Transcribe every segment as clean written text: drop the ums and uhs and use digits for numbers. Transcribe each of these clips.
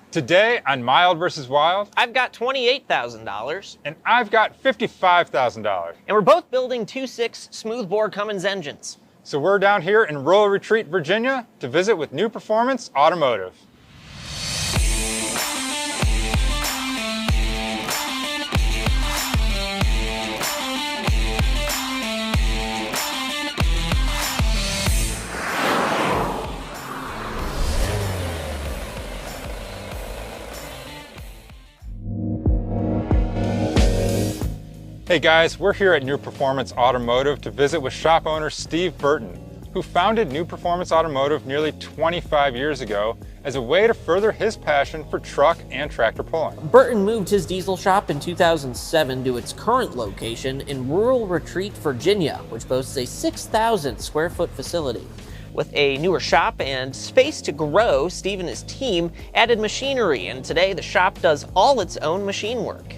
Today on Mild vs. Wild, I've got $28,000. and I've got $55,000. And we're both building 2.6 smoothbore Cummins engines. So we're down here in Rural Retreat, Virginia to visit with New Performance Automotive. Hey guys, we're here at New Performance Automotive to visit with shop owner Steve Burton, who founded New Performance Automotive nearly 25 years ago as a way to further his passion for truck and tractor pulling. Burton moved his diesel shop in 2007 to its current location in Rural Retreat, Virginia, which boasts a 6,000 square foot facility. With a newer shop and space to grow, Steve and his team added machinery, and today the shop does all its own machine work.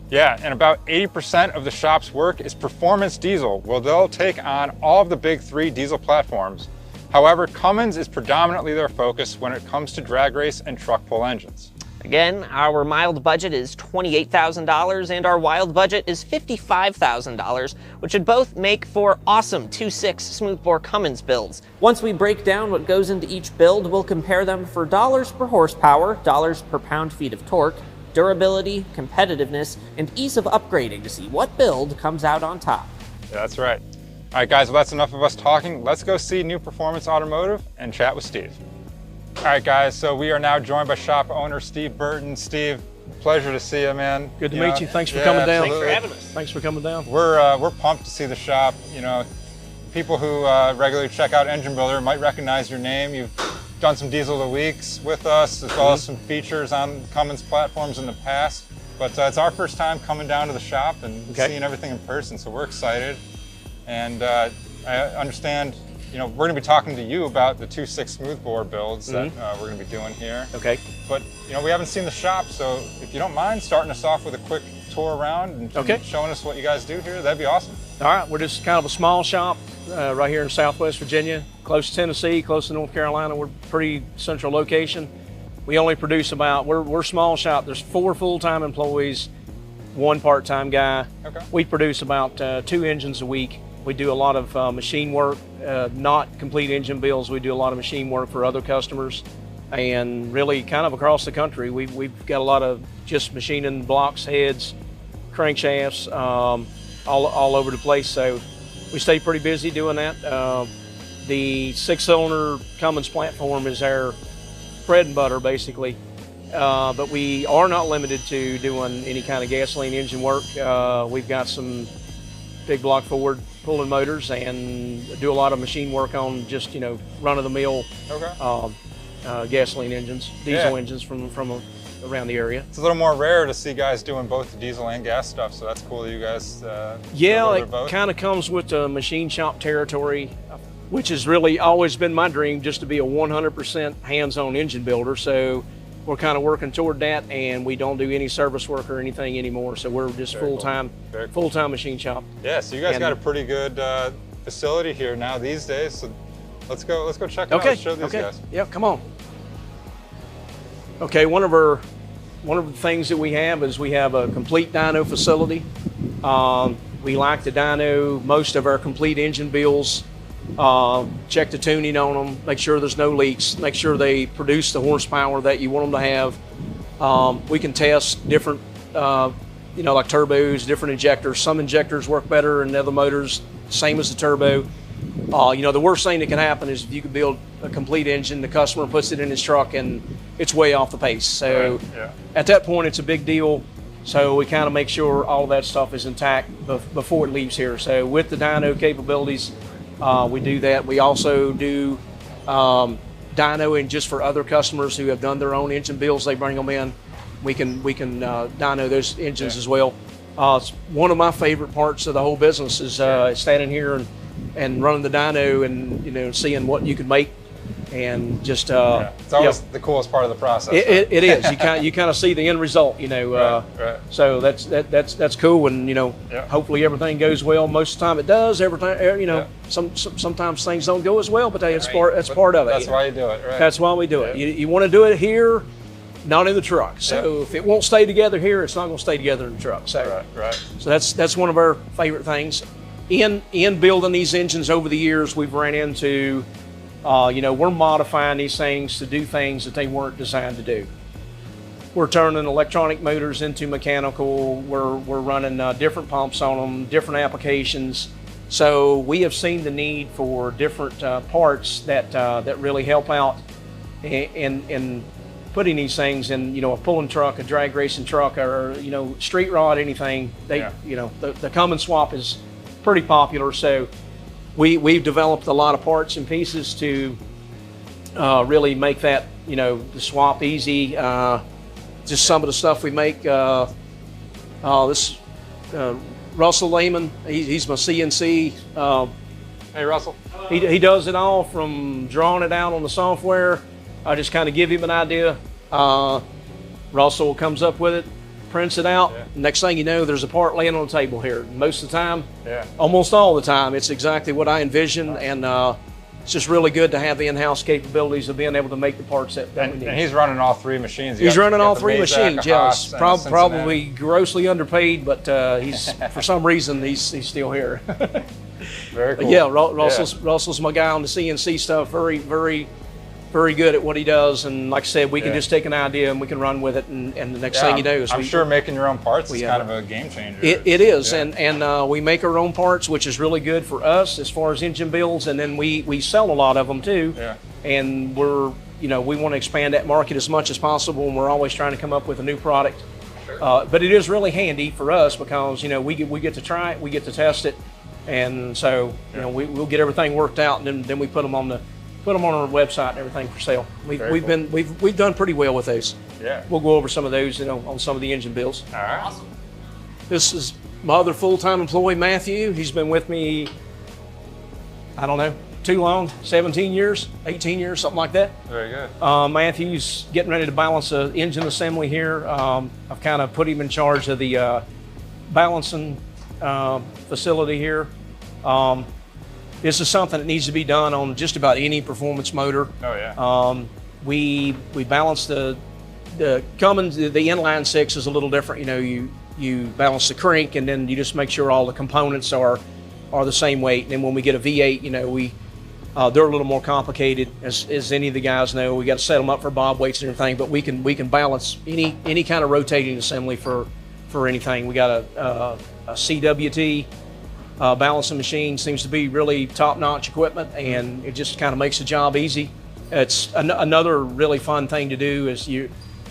Yeah, and about 80% of the shop's work is performance diesel, where they'll take on all of the big three diesel platforms. However, Cummins is predominantly their focus when it comes to drag race and truck pull engines. Again, our mild budget is $28,000 and our wild budget is $55,000, which would both make for awesome 2.6 smoothbore Cummins builds. Once we break down what goes into each build, we'll compare them for dollars per horsepower, dollars per pound-feet of torque, durability, competitiveness, and ease of upgrading to see what build comes out on top. Yeah, that's right. All right, guys, well, that's enough of us talking. Let's go see New Performance Automotive and chat with Steve. All right, guys, so we are now joined by shop owner Steve Burton. Steve, pleasure to see you, man. Good to meet you. Thanks for coming down. Thanks for having us. Thanks for coming down. We're pumped to see the shop. You know, people who regularly check out Engine Builder might recognize your name. You've done some Diesel of the Weeks with us, as well as some features on Cummins platforms in the past. But it's our first time coming down to the shop and seeing everything in person, so we're excited. And I understand, you know, we're going to be talking to you about the 2.6 smoothbore builds that we're going to be doing here. Okay. But, you know, we haven't seen the shop, so if you don't mind starting us off with a quick tour around and showing us what you guys do here, that'd be awesome. All right, we're just kind of a small shop right here in Southwest Virginia, close to Tennessee, close to North Carolina. We're a pretty central location. We only produce about, we're a small shop. There's 4 full-time employees, 1 part-time guy. Okay. We produce about 2 engines a week. We do a lot of machine work, not complete engine builds. We do a lot of machine work for other customers, and really kind of across the country. We've got a lot of just machining blocks, heads, crankshafts, all over the place. So we stay pretty busy doing that. The 6-cylinder Cummins platform is our bread and butter, basically. But we are not limited to doing any kind of gasoline engine work. We've got some big block forward pulling motors and do a lot of machine work on just, you know, run-of-the-mill gasoline engines, diesel engines from around the area. It's a little more rare to see guys doing both the diesel and gas stuff, so that's cool that you guys yeah, it kind of comes with the machine shop territory, which has really always been my dream, just to be a 100% hands-on engine builder. So we're kind of working toward that, and we don't do any service work or anything anymore. So we're just full-time machine shop. Yeah, so you guys got a pretty good facility here now these days. So let's go check it out. Let's show these guys. Yeah, come on. Okay, one of the things that we have is we have a complete dyno facility. We like to dyno most of our complete engine builds. Check the tuning on them, make sure there's no leaks, make sure they produce the horsepower that you want them to have. We can test different, you know, like turbos, different injectors. Some injectors work better than other motors, same as the turbo. You know, the worst thing that can happen is if you can build a complete engine, the customer puts it in his truck and it's way off the pace. So at that point, it's a big deal. So we kind of make sure all of that stuff is intact before it leaves here. So with the dyno capabilities, we do that. We also do dynoing just for other customers who have done their own engine builds. They bring them in. We can dyno those engines as well. It's one of my favorite parts of the whole business is standing here and running the dyno and, you know, seeing what you can make. And just it's always the coolest part of the process. It is. You kind of see the end result, you know. So that's cool, and you know, hopefully everything goes well. Most of the time it does. Every time, you know, sometimes things don't go as well, but that's part of it. That's why you do it, right? That's why we do it. You want to do it here. not in the truck. So if it won't stay together here, it's not going to stay together in the truck. So, so that's one of our favorite things. In building these engines over the years, we've ran into, we're modifying these things to do things that they weren't designed to do. We're turning electronic motors into mechanical. We're running different pumps on them, different applications. So we have seen the need for different parts that really help out in putting these things in, a pulling truck, a drag racing truck, or street rod, anything. The Cummins swap is pretty popular. So we've developed a lot of parts and pieces to really make that the swap easy. Just some of the stuff we make. Russell Lehman, he's my CNC. Hey, Russell. He does it all from drawing it out on the software. I just kind of give him an idea. Russell comes up with it, prints it out. Yeah. Next thing you know, there's a part laying on the table here. Most of the time, almost all the time, it's exactly what I envisioned. And it's just really good to have the in-house capabilities of being able to make the parts that we need. And he's running all three machines. He's running all three machines, yes. Probably grossly underpaid, but he's for some reason he's still here. Very cool. But yeah, Russell's my guy on the CNC stuff. Very, very, very good at what he does. And like I said, we can just take an idea and we can run with it. And the next thing you know is I'm sure making your own parts is kind of a game changer. It is, and we make our own parts, which is really good for us as far as engine builds. And then we sell a lot of them too. Yeah. And we want to expand that market as much as possible. And we're always trying to come up with a new product. But it is really handy for us because we get to try it, we get to test it, and so we'll get everything worked out, and then we put them on our website and everything for sale. We've done pretty well with those. Yeah. We'll go over some of those, on some of the engine builds. All right. Awesome. This is my other full-time employee, Matthew. He's been with me, I don't know, too long, 17 years, 18 years, something like that. Very good. Matthew's getting ready to balance the engine assembly here. I've kind of put him in charge of the balancing facility here. This is something that needs to be done on just about any performance motor. Oh yeah. We balance the Cummins. The inline six is a little different. You balance the crank, and then you just make sure all the components are the same weight. And then when we get a V8, they're a little more complicated, as any of the guys know. We got to set them up for bob weights and everything, but we can balance any kind of rotating assembly for anything. We got a CWT. Balancing machine seems to be really top-notch equipment, and it just kind of makes the job easy. It's another really fun thing to do is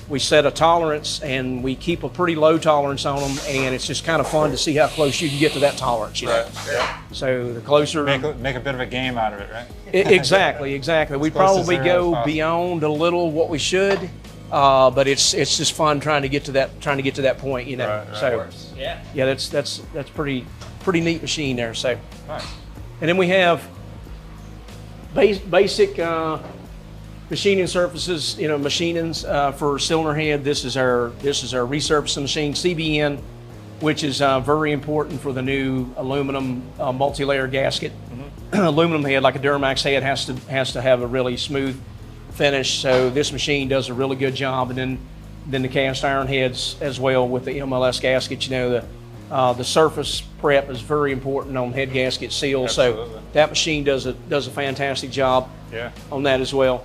we set a tolerance and we keep a pretty low tolerance on them, and it's just kind of fun to see how close you can get to that tolerance. Right. Yeah. So the closer make a bit of a game out of it, right? Exactly. We probably go beyond a little what we should, but it's just fun trying to get to that point. Right. So that's pretty neat machine there. So, nice. And then we have basic machining surfaces, machinings for cylinder head. This is our resurfacing machine, CBN, which is very important for the new aluminum multi-layer gasket. Mm-hmm. Aluminum head, like a Duramax head, has to have a really smooth finish. So this machine does a really good job. And then the cast iron heads as well with the MLS gasket. The surface prep is very important on head gasket seals. Absolutely. So that machine does a fantastic job on that as well.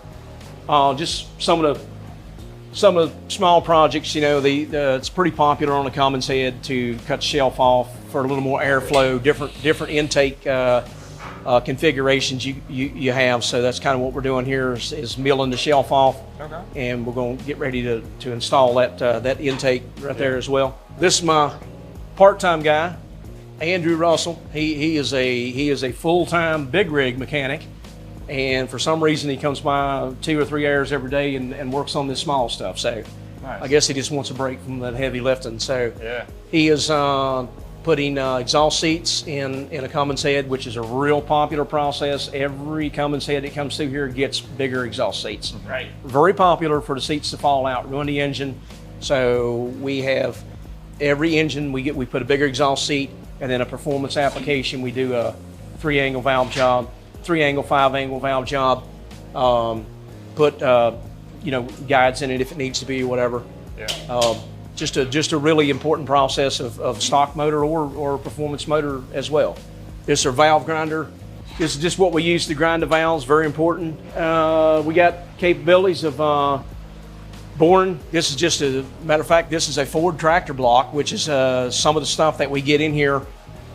Just some of the small projects, it's pretty popular on the Cummins head to cut the shelf off for a little more airflow, different intake configurations you have. So that's kind of what we're doing here is milling the shelf off. Okay. And we're going to get ready to install that intake right there as well. This is my part-time guy, Andrew Russell. He is a full-time big rig mechanic, and for some reason he comes by 2 or 3 hours every day and works on this small stuff. So nice. I guess he just wants a break from that heavy lifting. So he is putting exhaust seats in a Cummins head, which is a real popular process. Every Cummins head that comes through here gets bigger exhaust seats. Right. Very popular for the seats to fall out, ruin the engine. So we have every engine we put a bigger exhaust seat, and then a performance application we do a 3-angle valve job, 3-angle, 5-angle valve job. Put guides in it if it needs to be or whatever. Yeah. Just a really important process of stock motor or performance motor as well. This is our valve grinder. This is just what we use to grind the valves, very important. We got capabilities of boring. This is just a matter of fact, this is a Ford tractor block, which is some of the stuff that we get in here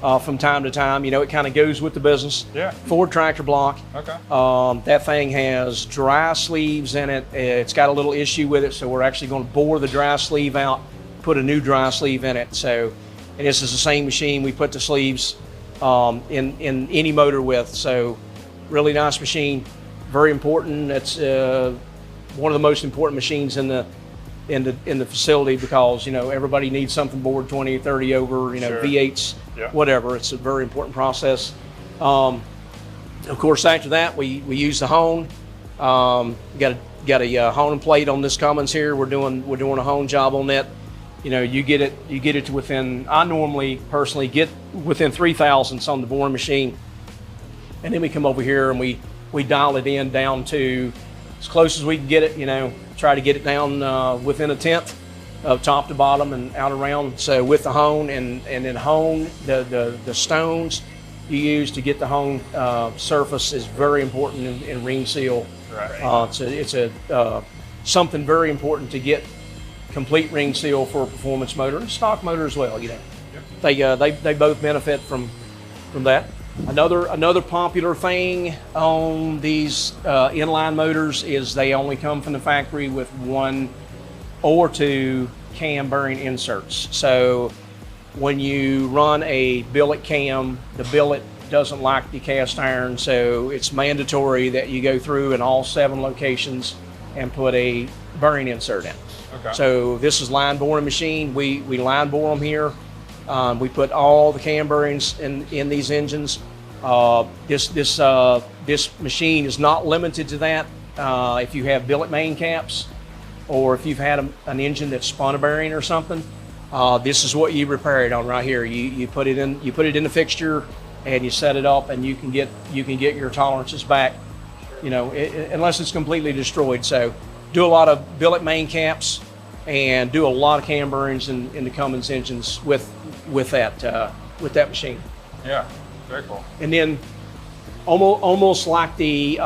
from time to time. It kind of goes with the business. Yeah. Ford tractor block. Okay. That thing has dry sleeves in it. It's got a little issue with it, so we're actually going to bore the dry sleeve out, put a new dry sleeve in it. So, and this is the same machine we put the sleeves in any motor with. So, really nice machine, very important. It's one of the most important machines in the facility because everybody needs something bored 20 or 30 over, Sure. V8s, Yeah. whatever. It's a very important process. Of course, after that, we use the hone. Got a hone plate on this Cummins here. We're doing a hone job on that. You get it to within. I normally personally get within 3 thousandths on the boring machine, and then we come over here and we dial it in down to as close as we can get it. Try to get it down within a tenth of top to bottom and out around. So with the hone and then hone the stones you use to get the hone surface is very important in ring seal. Right. It's something very important to get complete ring seal for a performance motor and stock motor as well. Yep. They both benefit from that. Another popular thing on these inline motors is they only come from the factory with 1 or 2 cam bearing inserts. So when you run a billet cam, the billet doesn't like the cast iron, so it's mandatory that you go through in all 7 locations and put a bearing insert in. Okay. So this is line boring machine. We line bore them here. We put all the cam bearings in these engines. This machine is not limited to that. If you have billet main caps, or if you've had an engine that's spun a bearing or something, this is what you repair it on right here. You put it in the fixture, and you set it up, and you can get your tolerances back. Unless it's completely destroyed. So, do a lot of billet main caps, and do a lot of cam bearings in the Cummins engines with that machine. Yeah. Very cool. And then almost like these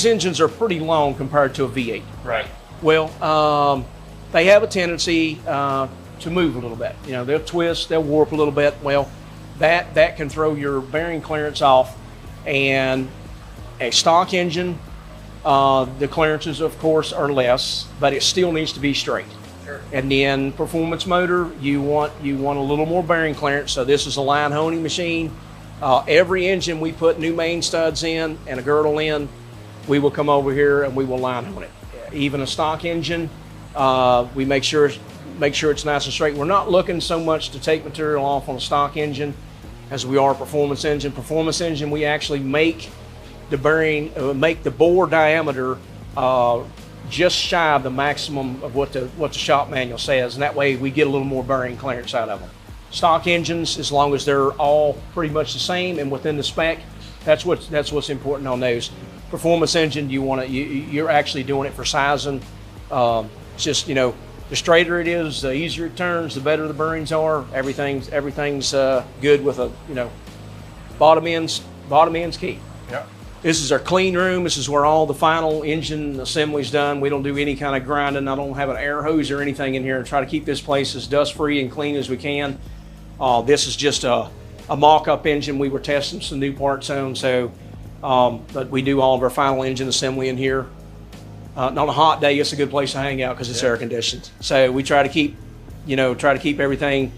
engines are pretty long compared to a V8. Right. Well, they have a tendency to move a little bit. They'll twist, they'll warp a little bit. Well, that can throw your bearing clearance off. And a stock engine, the clearances, of course, are less, but it still needs to be straight. Sure. And then performance motor, you want a little more bearing clearance. So this is a line honing machine. Every engine we put new main studs in and a girdle in, we will come over here and we will line hone it. Even a stock engine, we make sure it's nice and straight. We're not looking so much to take material off on a stock engine as we are a performance engine. Performance engine, we actually make the bearing, make the bore diameter just shy of the maximum of what the shop manual says, and that way we get a little more bearing clearance out of them. Stock engines, as long as they're all pretty much the same and within the spec, that's what's important on those. Performance engine, you're actually doing it for sizing. Just the straighter it is, the easier it turns, the better the bearings are. Everything's good with a bottom end's key. Yeah. This is our clean room. This is where all the final engine assembly's done. We don't do any kind of grinding. I don't have an air hose or anything in here. Try to keep this place as dust-free and clean as we can. This is just a mock-up engine we were testing some new parts on. So, but we do all of our final engine assembly in here. On a hot day, it's a good place to hang out because it's air conditioned. So we try to keep everything.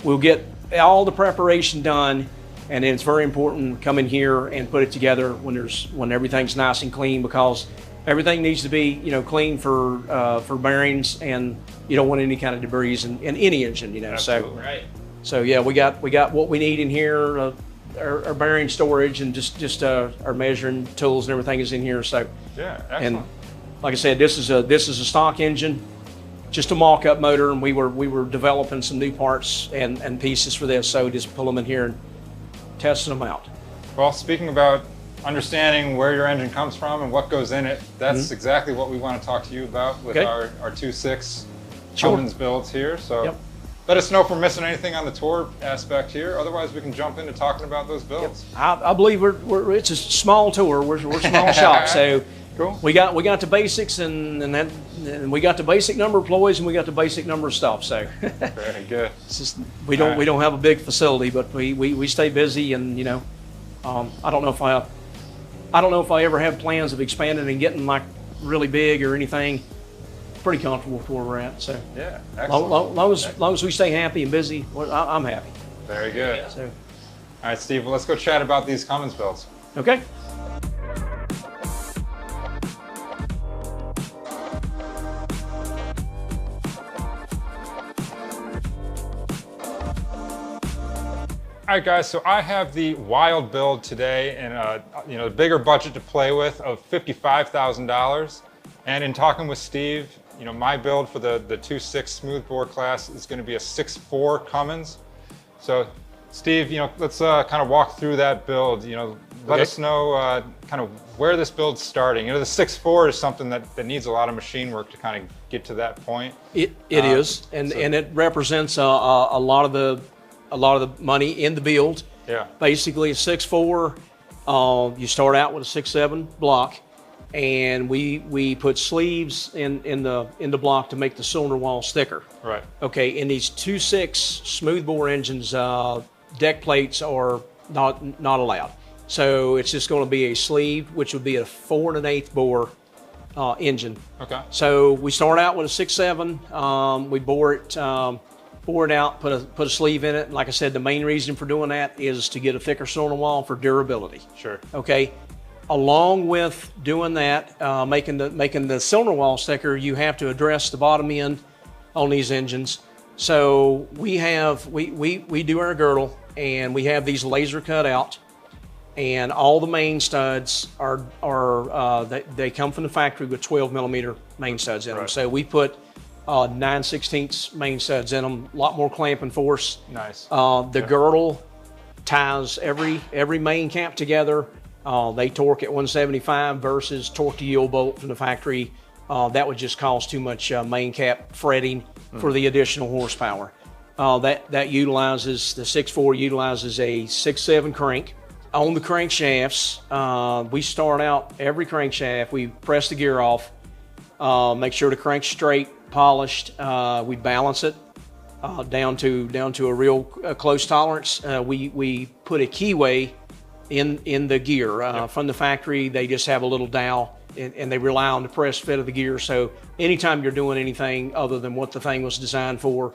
We'll get all the preparation done. And then it's very important to come in here and put it together when everything's nice and clean, because everything needs to be clean for bearings, and you don't want any kind of debris in any engine. Absolutely. So Right. so yeah, we got what we need in here. Our bearing storage and just our measuring tools and everything is in here. So Yeah. Excellent. and like I said, this is a stock engine, just a mock-up motor, and we were developing some new parts and pieces for this. So just pull them in here and testing them out. Well, speaking about understanding where your engine comes from and what goes in it, that's exactly what we want to talk to you about with our 2.6 Cummins builds here. So let us know if we're missing anything on the tour aspect here. Otherwise, we can jump into talking about those builds. I believe it's a small tour. We're a small shop, so cool. We got the basics, and we got the basic number of employees, and we got the basic number of stuff. So very good. It's just, we don't have a big facility, but we stay busy, and you know, I don't know if I ever have plans of expanding and getting like really big or anything. Pretty comfortable with where we're at. So yeah, excellent. Long as we stay happy and busy, I'm happy. Very good. Yeah. So, all right, Steve, well, let's go chat about these Cummins builds. Okay. All right, guys, so I have the Wild build today and a bigger budget to play with of $55,000. And in talking with Steve, you know, my build for the 2.6 smoothbore class is going to be a 6.4 Cummins. So Steve, you know, let's kind of walk through that build. You know, let us know kind of where this build's starting. You know, the 6.4 is something that needs a lot of machine work to kind of get to that point. It is, and it represents a lot of the money in the build. Yeah. Basically a 6.4. You start out with a 6.7 block, and we put sleeves in the block to make the cylinder walls thicker. Right. Okay. In these 2.6 smoothbore engines, deck plates are not allowed. So it's just going to be a sleeve, which would be a 4 1/8 bore engine. Okay. So we start out with a 6.7. We bore it out, put a sleeve in it. And like I said, the main reason for doing that is to get a thicker cylinder wall for durability. Sure. Okay. Along with doing that, making the cylinder walls thicker, you have to address the bottom end on these engines. So we do our girdle, and we have these laser cut out, and all the main studs they come from the factory with 12 millimeter main studs in them. So we put 9/16 main studs in them, a lot more clamping force. Nice. The girdle ties every main cap together. They torque at 175 versus torque to yield bolt from the factory. That would just cause too much main cap fretting for the additional horsepower. That utilizes, the 6.4 utilizes a 6.7 crank. On the crankshafts, we start out every crankshaft, we press the gear off, make sure the crank's straight, polished. We balance it down to a real close tolerance. We put a keyway in the gear from the factory. They just have a little dowel, and they rely on the press fit of the gear. So anytime you're doing anything other than what the thing was designed for,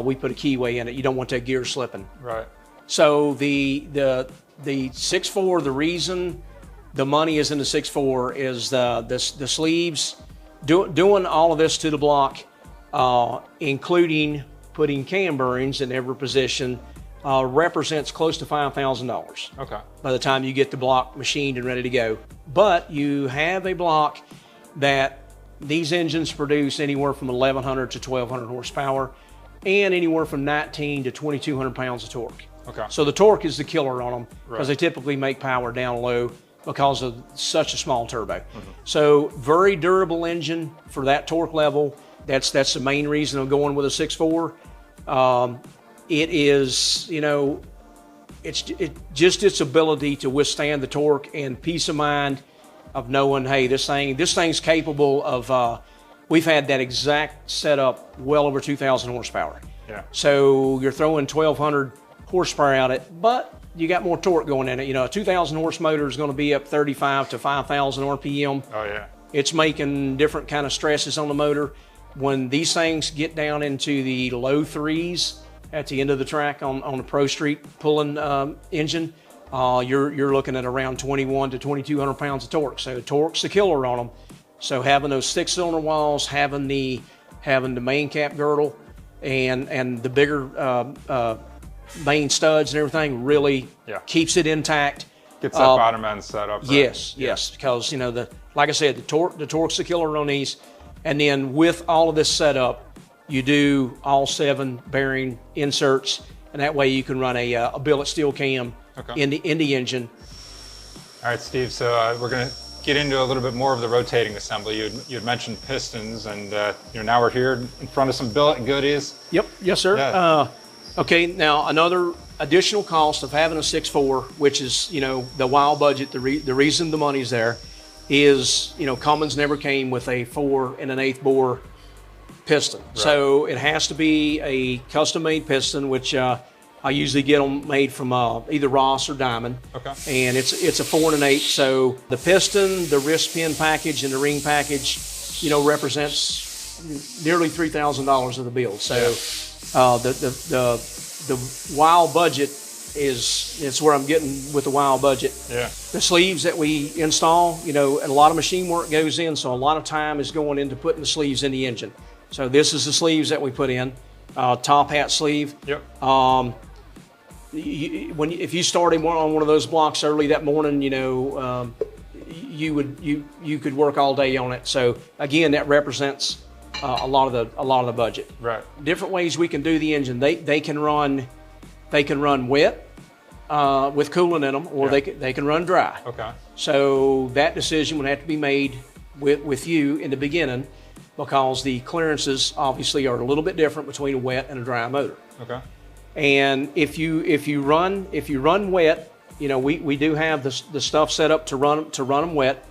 we put a keyway in it. You don't want that gear slipping. Right. So the 6.4, the reason the money is in the 6.4 is the sleeves. Doing all of this to the block, including putting cam bearings in every position, represents close to $5,000. Okay. By the time you get the block machined and ready to go. But you have a block that these engines produce anywhere from 1,100 to 1,200 horsepower and anywhere from 19 to 2,200 pounds of torque. Okay. So the torque is the killer on them because they typically make power down low because of such a small turbo. So very durable engine for that torque level. That's the main reason I'm going with a 6.4. It is, you know, it's its ability to withstand the torque and peace of mind of knowing, hey, this thing's capable of. We've had that exact setup well over 2,000 horsepower. Yeah. So you're throwing 1,200 horsepower at it, but you got more torque going in it. You know, a 2,000 horse motor is going to be up 35 to 5,000 RPM. Oh yeah. It's making different kind of stresses on the motor. When these things get down into the low threes at the end of the track on the Pro Street pulling engine, you're looking at around 21 to 2,200 pounds of torque. So torque's the killer on them. So having those thick cylinder walls, having the main cap girdle, and the bigger main studs and everything really keeps it intact. Gets that bottom end set up. Right? Yes, because you know like I said, the torque's the killer on these, and then with all of this setup, you do all 7 bearing inserts, and that way you can run a billet steel cam in the engine. All right, Steve, so we're going to get into a little bit more of the rotating assembly. You had mentioned pistons, and now we're here in front of some billet goodies. Yep, yes, sir. Yeah. Okay, now another additional cost of having a 6.4, which is, the wild budget, the reason the money's there is, Cummins never came with a 4 1/8 bore piston. Right. So it has to be a custom-made piston, which I usually get them made from either Ross or Diamond. Okay. And it's a 4 1/8. So the piston, the wrist pin package, and the ring package, represents nearly $3,000 of the build. So the wild budget it's where I'm getting with the wild budget. Yeah. The sleeves that we install, and a lot of machine work goes in, so a lot of time is going into putting the sleeves in the engine. So this is the sleeves that we put in, top hat sleeve. Yep. If you started on one of those blocks early that morning, you could work all day on it. So again, that represents a lot of the budget. Right. Different ways we can do the engine. They can run wet with coolant in them, or they can run dry. Okay. So that decision would have to be made with you in the beginning, because the clearances obviously are a little bit different between a wet and a dry motor. Okay. And if you run wet, we do have the stuff set up to run them wet.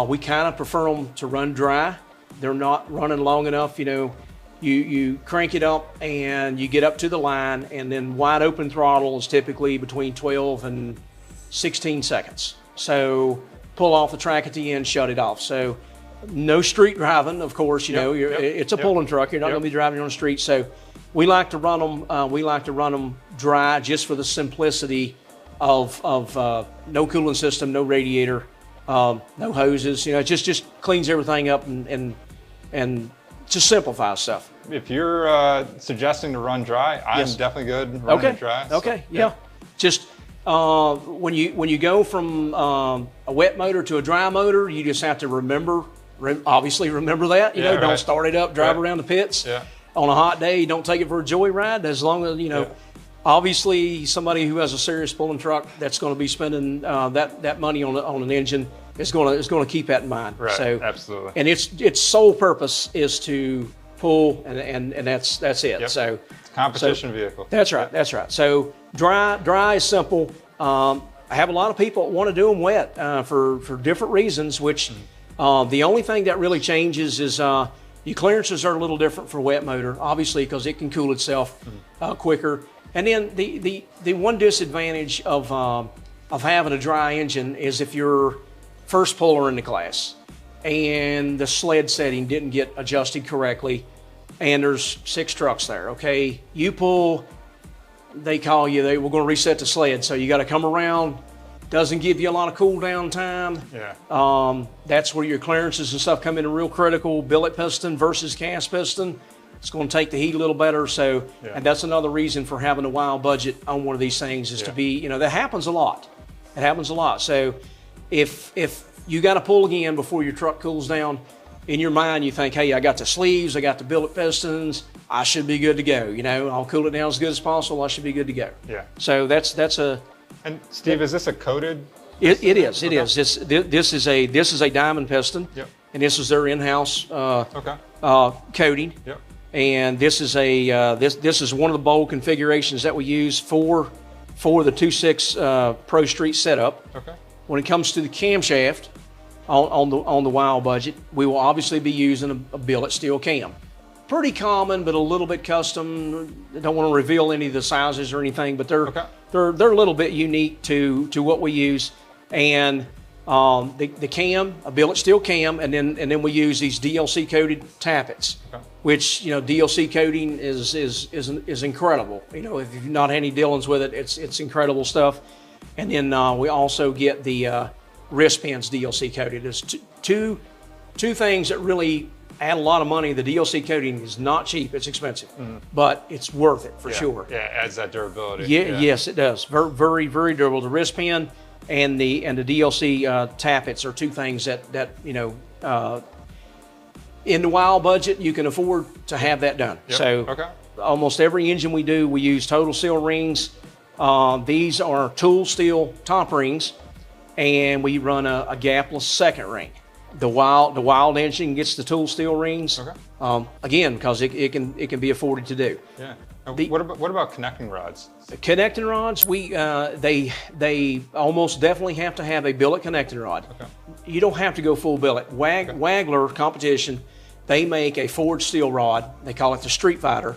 We kind of prefer them to run dry. They're not running long enough. You crank it up and you get up to the line, and then wide open throttle is typically between 12 and 16 seconds. So pull off the track at the end, shut it off. So no street driving, of course. It's a pulling truck. You're not going to be driving on the street. So we like to run them. Dry, just for the simplicity of no cooling system, no radiator, no hoses. It just cleans everything up and just simplifies stuff. If you're suggesting to run dry, I'm definitely good running it dry. Okay. So, yeah. Just when you go from a wet motor to a dry motor, you just have to obviously remember that. Don't start it up, drive around the pits. Yeah. On a hot day, don't take it for a joyride. As long as obviously somebody who has a serious pulling truck that's going to be spending that money on an engine is going to keep that in mind. Right. So absolutely. And its sole purpose is to pull, and that's it. Yep. So it's a competition vehicle. That's right. That's right. So dry is simple. I have a lot of people that want to do them wet for different reasons. Which the only thing that really changes is your clearances are a little different for a wet motor, obviously, because it can cool itself quicker. And then the one disadvantage of having a dry engine is if you're first puller in the class and the sled setting didn't get adjusted correctly, and there's 6 trucks there. Okay, you pull, they call you. We're going to reset the sled, so you got to come around. Doesn't give you a lot of cool down time. Yeah. That's where your clearances and stuff come in real critical. Billet piston versus cast piston. It's going to take the heat a little better. So, and that's another reason for having a wild budget on one of these things is to be, that happens a lot. It happens a lot. So if you got to pull again before your truck cools down, in your mind you think, hey, I got the sleeves, I got the billet pistons, I should be good to go. I'll cool it down as good as possible. I should be good to go. Yeah. So that's a. And Steve, is this a coated? It is. It is. This is a diamond piston. Yep. And this is their in-house coating. Yep. And this is this is one of the bowl configurations that we use for the 2.6 Pro Street setup. Okay. When it comes to the camshaft on the wild budget, we will obviously be using a billet steel cam. Pretty common, but a little bit custom. I don't want to reveal any of the sizes or anything, but they're a little bit unique to what we use. And the cam, a billet steel cam, and then we use these DLC coated tappets, which DLC coating is incredible. If you've not had any dealings with it, it's incredible stuff. And then we also get the wrist pins DLC coated. There's two things that really add a lot of money. The DLC coating is not cheap; it's expensive, but it's worth it for sure. Yeah, it adds that durability. Yeah, yes, it does. Very, very, very durable. The wrist pin and the DLC tappets are two things that in the wild budget you can afford to have that done. Yep. So almost every engine we do, we use total seal rings. These are tool steel top rings, and we run a gapless second ring. The wild engine gets the tool steel rings. Okay. Again, because it can be afforded to do. Yeah. What about connecting rods? Connecting rods, they almost definitely have to have a billet connecting rod. Okay. You don't have to go full billet. Wagler competition, they make a forged steel rod. They call it the Street Fighter.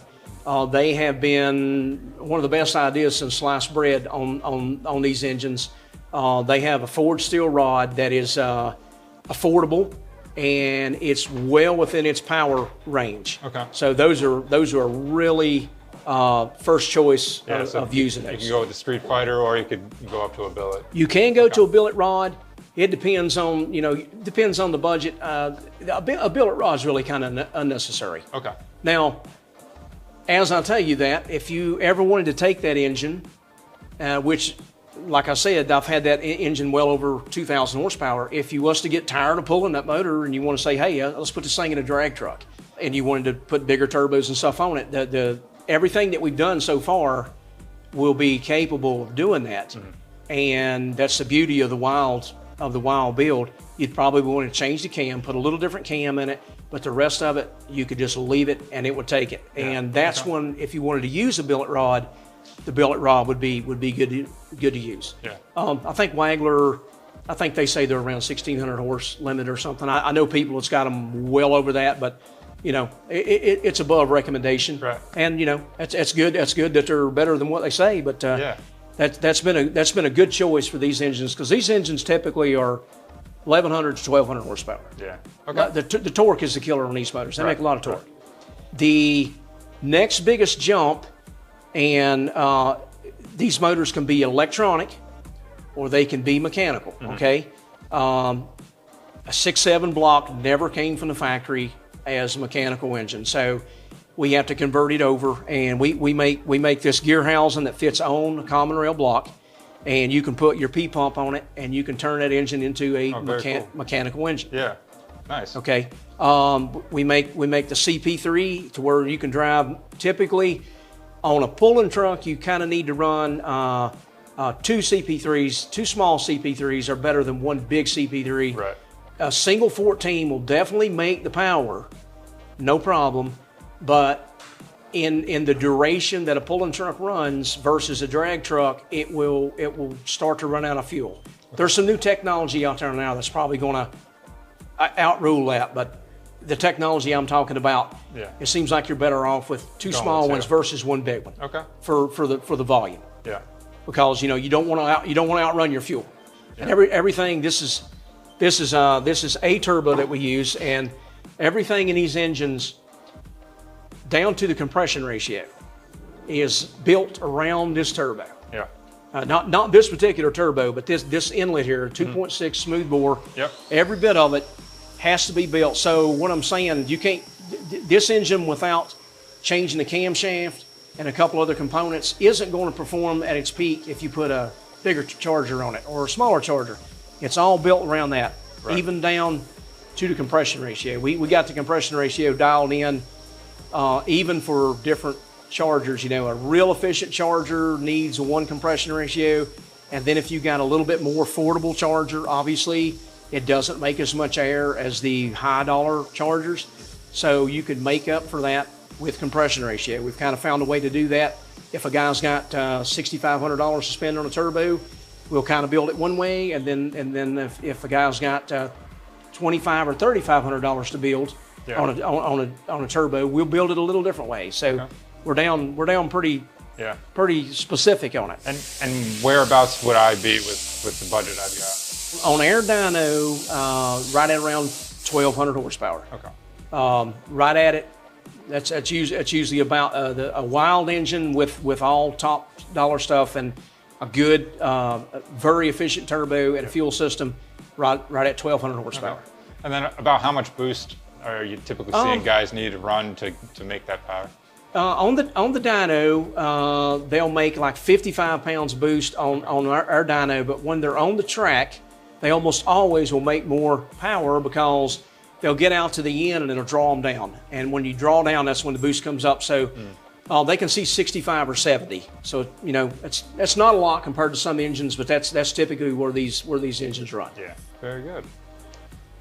They have been one of the best ideas since sliced bread on these engines. They have a forged steel rod that is affordable, and it's well within its power range. Okay. So those are really first choice of using those. You can go with the Street Fighter, or you could go up to a billet. You can go to a billet rod. It depends on the budget. A billet rod is really kind of unnecessary. Okay. Now, as I tell you that, if you ever wanted to take that engine, which, like I said, I've had that engine well over 2,000 horsepower. If you was to get tired of pulling that motor and you want to say, hey, let's put this thing in a drag truck, and you wanted to put bigger turbos and stuff on it, everything that we've done so far will be capable of doing that. Mm-hmm. And that's the beauty of the wild build. You'd probably want to change the cam, put a little different cam in it, but the rest of it, you could just leave it and it would take it. Yeah. And that's when, if you wanted to use a billet rod, the billet rod would be good to use. Yeah. I think Wagler, I think they say they're around 1,600 horse limit or something. I know people that's got them well over that, but it's above recommendation. Right. And it's good. That's good that they're better than what they say. But yeah. That's been a good choice for these engines, because these engines typically are 1,100 to 1,200 horsepower. Yeah. Okay. The torque is the killer on these motors. They make a lot of torque. Right. The next biggest jump, and these motors can be electronic or they can be mechanical. Mm-hmm. Okay. A 6.7 block never came from the factory as a mechanical engine, so we have to convert it over, and we make this gear housing that fits on a common rail block, and you can put your P pump on it, and you can turn that engine into a mechanical engine. Yeah, nice. Okay, we make the CP3 to where you can drive. Typically, on a pulling truck, you kind of need to run two CP3s. Two small CP3s are better than one big CP3. Right. A single 14 will definitely make the power, no problem. But in the duration that a pulling truck runs versus a drag truck, it will start to run out of fuel. There's some new technology out there now that's probably going to outrule that, but the technology I'm talking about, it seems like you're better off with two small ones versus one big one. Okay. For the volume. Yeah. Because you don't want to outrun your fuel. Yeah. And everything this is a turbo that we use, and everything in these engines, down to the compression ratio, is built around this turbo. Yeah. Not this particular turbo, but this inlet here, 2.6 smoothbore. Yep. Every bit of it has to be built. So what I'm saying, you can't, this engine without changing the camshaft and a couple other components isn't going to perform at its peak if you put a bigger charger on it or a smaller charger. It's all built around that, even down to the compression ratio. We got the compression ratio dialed in. Even for different chargers, a real efficient charger needs a 1 compression ratio. And then if you got a little bit more affordable charger, obviously it doesn't make as much air as the high dollar chargers. So you could make up for that with compression ratio. We've kind of found a way to do that. If a guy's got $6,500 to spend on a turbo, we'll kind of build it one way. And then if a guy's got $2,500 or $3,500 to build, on a turbo, we'll build it a little different way. So we're down pretty specific on it. And whereabouts would I be with the budget I've got? On air dyno, right at around 1,200 horsepower. Okay. Right at it. That's usually about a wild engine with all top dollar stuff and a good, very efficient turbo and a fuel system. Right at 1,200 horsepower. Okay. And then about how much boost are you typically seeing guys need to run to make that power? On the dyno, they'll make like 55 pounds boost on our dyno, but when they're on the track, they almost always will make more power because they'll get out to the end and it'll draw them down. And when you draw down, that's when the boost comes up. So They can see 65 or 70. So, you know, that's not a lot compared to some engines, but that's typically where these engines run. Yeah, very good.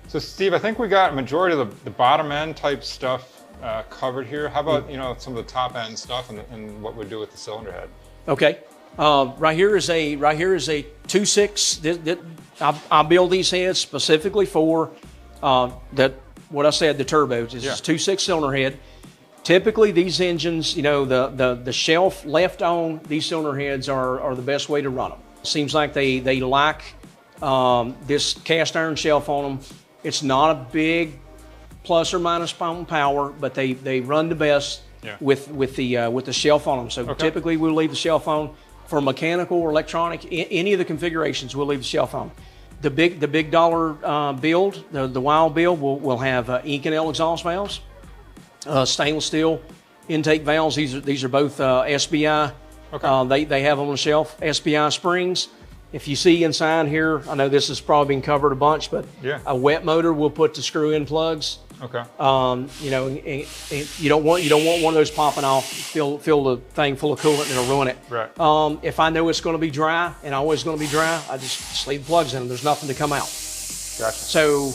So Steve, I think we got a majority of the bottom end type stuff covered here. How about, you know, some of the top end stuff and what we do with the cylinder head? Okay. Right here is a 2.6. I build these heads specifically for what I said, the turbos. It's just 2.6 cylinder head. Typically, these engines, you know, the shelf left on these cylinder heads are the best way to run them. Seems like they like this cast iron shelf on them. It's not a big plus or minus power, but they run the best with the shelf on them. So typically, we'll leave the shelf on. For mechanical or electronic, any of the configurations, we'll leave the shelf on. The big dollar build, the wild build, will have Inconel exhaust valves, stainless steel intake valves. These are both SBI. They have on the shelf SBI springs. If you see inside here, I know this has probably been covered a bunch, but a wet motor will put the screw-in plugs. Okay. You know, you don't want one of those popping off. Fill the thing full of coolant and it'll ruin it. Right. If I know it's going to be dry and always going to be dry, I just leave the plugs in them. There's nothing to come out. Gotcha. So,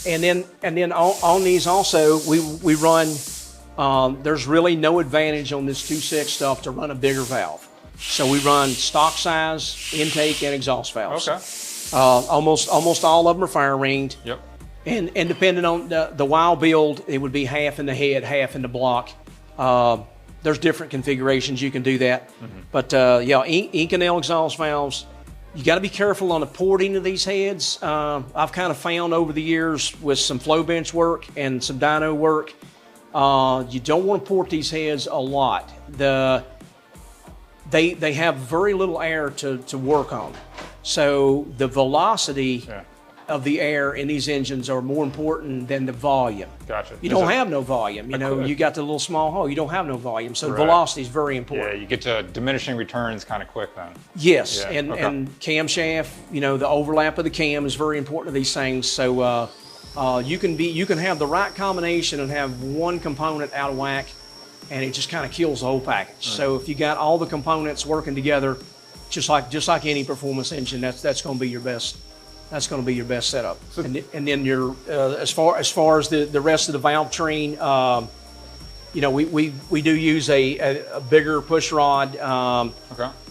and then on these also we run. There's really no advantage on this 2.6 stuff to run a bigger valve. So we run stock size intake and exhaust valves. Okay. Almost all of them are fire ringed. Yep. And depending on the wild build, it would be half in the head, half in the block. There's different configurations you can do that. But yeah, Inconel exhaust valves. You got to be careful on the porting of these heads. I've kind of found over the years with some flow bench work and some dyno work, you don't want to port these heads a lot. They have very little air to work on. So the velocity of the air in these engines are more important than the volume. Gotcha. You don't have no volume. You know, you got the little small hole. You don't have no volume. So velocity is very important. Yeah, you get to diminishing returns kind of quick then. Yes, and camshaft, you know, the overlap of the cam is very important to these things. So you can have the right combination and have one component out of whack, and it just kind of kills the whole package. So if you got all the components working together, just like any performance engine, that's going to be your best. That's going to be your best setup. So, and then your as far as the rest of the valve train, you know, we do use a bigger push rod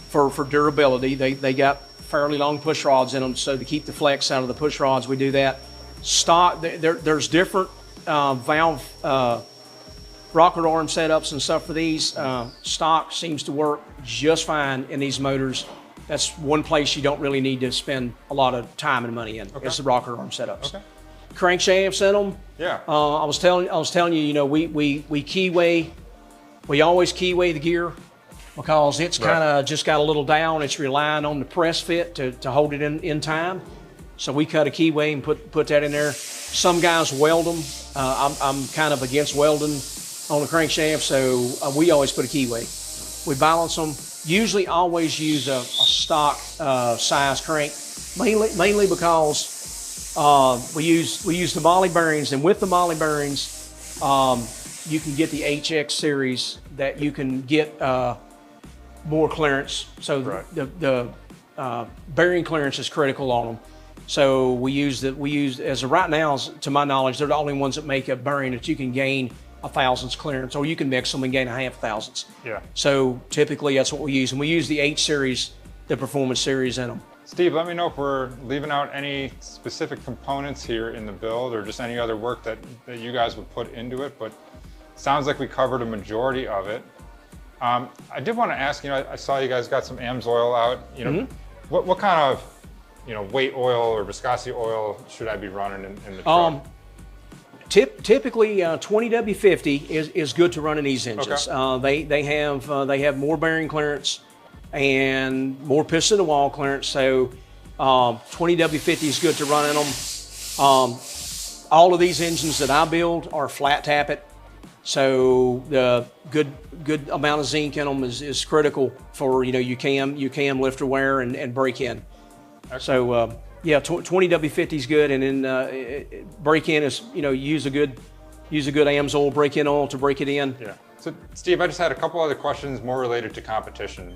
for durability. They got fairly long push rods in them, so to keep the flex out of the push rods, we do that. Stock there's different valve rocker arm setups and stuff for these. Stock seems to work just fine in these motors. That's one place you don't really need to spend a lot of time and money in. It's the rocker arm setups. Crankshafts in them. Yeah. I was telling you, you know, we key weigh. We always key weigh the gear because it's kind of just got a little down. It's relying on the press fit to hold it in time. So we cut a key weigh and put that in there. Some guys weld them. I'm kind of against welding on the crankshaft, so we always put a key weigh. We balance them. Usually always use a stock size crank, mainly because we use the Molly bearings, and with the Molly bearings, you can get the HX series that you can get more clearance. So the bearing clearance is critical on them. So we use as of right now, to my knowledge, they're the only ones that make a bearing that you can gain a thousandths clearance, or you can mix them and gain a half thousandths. Yeah. So typically that's what we use, and we use the H series, the Performance series in them. Steve, let me know if we're leaving out any specific components here in the build, or just any other work that you guys would put into it. But it sounds like we covered a majority of it. I did want to ask, you know, I saw you guys got some AMSOIL out. You know, what kind of, you know, weight oil or viscosity oil should I be running in the truck? Typically, 20W50 is good to run in these engines. They have more bearing clearance and more piston to wall clearance. So 20W50 is good to run in them. All of these engines that I build are flat tappet. So the good amount of zinc in them is critical for, you know, you cam lifter wear and break in. So yeah, 20W50 is good, and then break in is, you know, use a good AMSOIL break in oil to break it in. Yeah. So Steve, I just had a couple other questions more related to competition.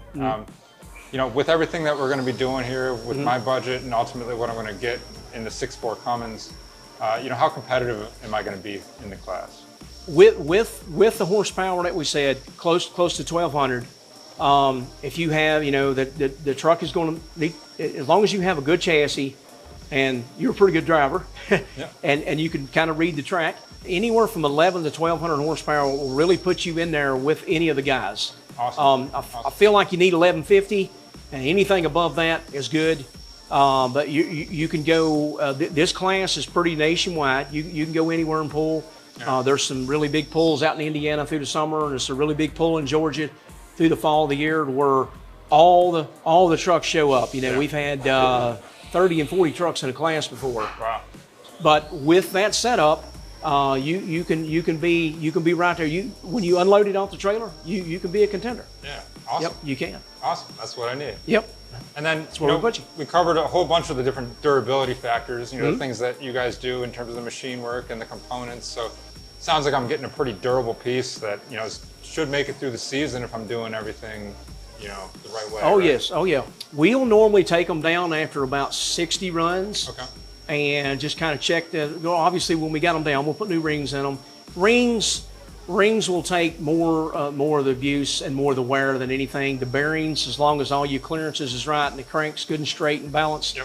You know, with everything that we're going to be doing here with my budget and ultimately what I'm going to get in the 6.4 Cummins, you know, how competitive am I going to be in the class? With the horsepower that we said, close to 1,200, if you have, you know, the truck is going to need, as long as you have a good chassis and you're a pretty good driver, and you can kind of read the track, anywhere from 11 to 1,200 horsepower will really put you in there with any of the guys. Awesome. I feel like you need 1150, and anything above that is good. But you can go, this class is pretty nationwide. You can go anywhere and pull. There's some really big pulls out in Indiana through the summer, and there's a really big pull in Georgia through the fall of the year where all the trucks show up. You know, we've had 30 and 40 trucks in a class before. Wow. But with that setup, you can be right there. When you unload it off the trailer, you can be a contender. Yeah. Awesome. Yep, you can. Awesome. That's what I need. Yep. And then That's where we put you. We covered a whole bunch of the different durability factors, you know, the things that you guys do in terms of the machine work and the components. So it sounds like I'm getting a pretty durable piece that, you know, should make it through the season if I'm doing everything, you know, the right way. Oh, right? yes. Oh, yeah. We'll normally take them down after about 60 runs. Okay. And just kind of check obviously when we got them down, we'll put new rings in them. Rings will take more of the abuse and more of the wear than anything. The bearings, as long as all your clearances is right and the crank's good and straight and balanced,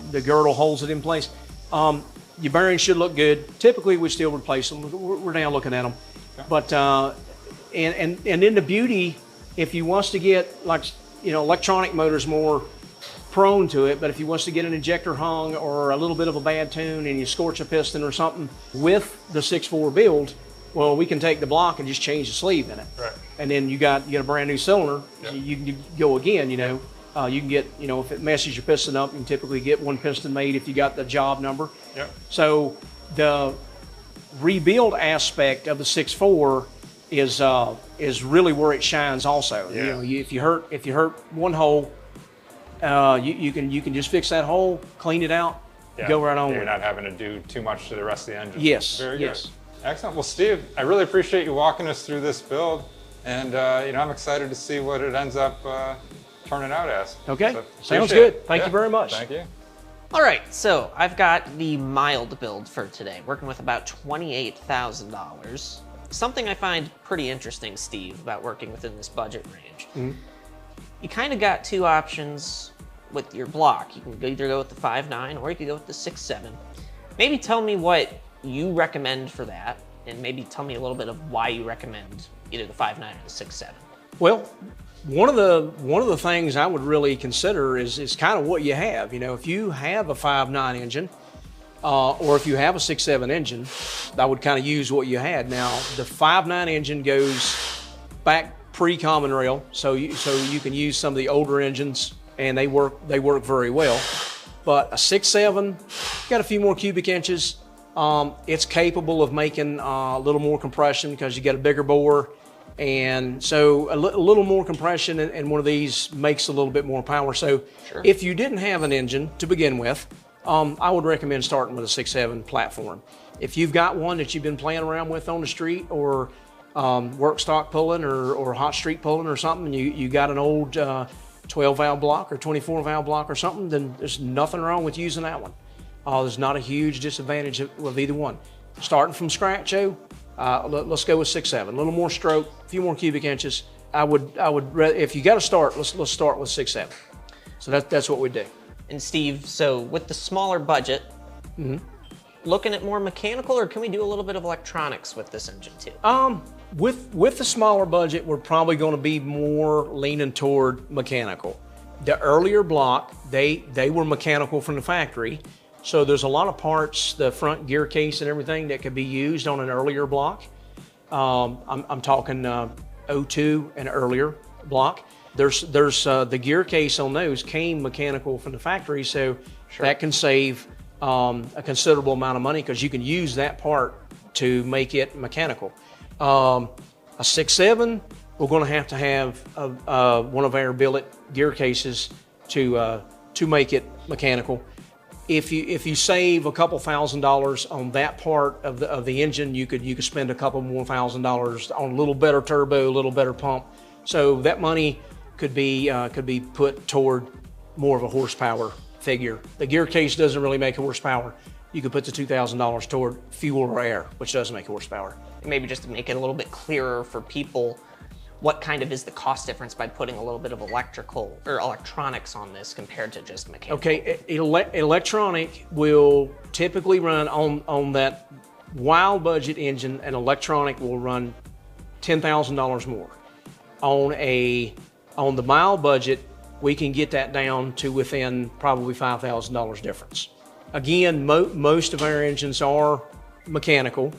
the girdle holds it in place. Your bearings should look good. Typically, we still replace them. We're down looking at them. Okay. But and then the beauty, if you wants to get, like, you know, electronic motors more prone to it, but if you wants to get an injector hung or a little bit of a bad tune and you scorch a piston or something with the 6.4 build, well, we can take the block and just change the sleeve in it. Right. And then you get a brand new cylinder. You can go again, you know. You can get, you know, if it messes your piston up, you can typically get one piston made if you got the job number. Yep. So the rebuild aspect of the 6.4 is really where it shines also. Yeah. You know, if you hurt one hole, you can just fix that hole, clean it out, go right on with it. You're not having to do too much to the rest of the engine. Yes. Very good. Yes. Excellent. Well, Steve, I really appreciate you walking us through this build, and you know, I'm excited to see what it ends up turning out as. Okay. So, sounds good. Thank you very much. Thank you. All right, so I've got the mild build for today, working with about $28,000. Something I find pretty interesting, Steve, about working within this budget range. You kind of got two options with your block. You can either go with the 5.9 or you could go with the 6.7. Maybe tell me what you recommend for that, and maybe tell me a little bit of why you recommend either the 5.9 or the 6.7. Well, one of the things I would really consider is kind of what you have. You know, if you have a 5.9 engine, or if you have a 6.7 engine, I would kind of use what you had. Now, the 5.9 engine goes back pre-common rail, so you can use some of the older engines, and they work very well. But a 6.7 got a few more cubic inches. It's capable of making a little more compression because you got a bigger bore, and so a little more compression, and one of these makes a little bit more power. So if you didn't have an engine to begin with, I would recommend starting with a 6.7 platform. If you've got one that you've been playing around with on the street, or work stock pulling, or hot street pulling or something, and you got an old 12 valve block or 24 valve block or something, then there's nothing wrong with using that one. There's not a huge disadvantage of either one. Starting from scratch, Joe, let's go with 6.7. A little more stroke, a few more cubic inches. I would if you got to start, let's start with 6.7. So that's what we do. And Steve, so with the smaller budget, looking at more mechanical, or can we do a little bit of electronics with this engine too? With the smaller budget, we're probably going to be more leaning toward mechanical. The earlier block, they were mechanical from the factory, so there's a lot of parts, the front gear case and everything, that could be used on an earlier block. I'm talking 02 and earlier block. There's the gear case on those came mechanical from the factory, so that can save a considerable amount of money because you can use that part to make it mechanical. A 6.7, we're going to have one of our billet gear cases to make it mechanical. if you save a couple $1,000s on that part of the engine, you could spend a couple more $1,000s on a little better turbo, a little better pump. So that money could be put toward more of a horsepower figure. The gear case doesn't really make horsepower. You could put the $2,000 toward fuel or air, which doesn't make horsepower. Maybe just to make it a little bit clearer for people, what kind of is the cost difference by putting a little bit of electrical or electronics on this compared to just mechanical? Okay, electronic will typically run on that wild budget engine. An electronic will run $10,000 more. On the mild budget, we can get that down to within probably $5,000 difference. Again, most of our engines are mechanical.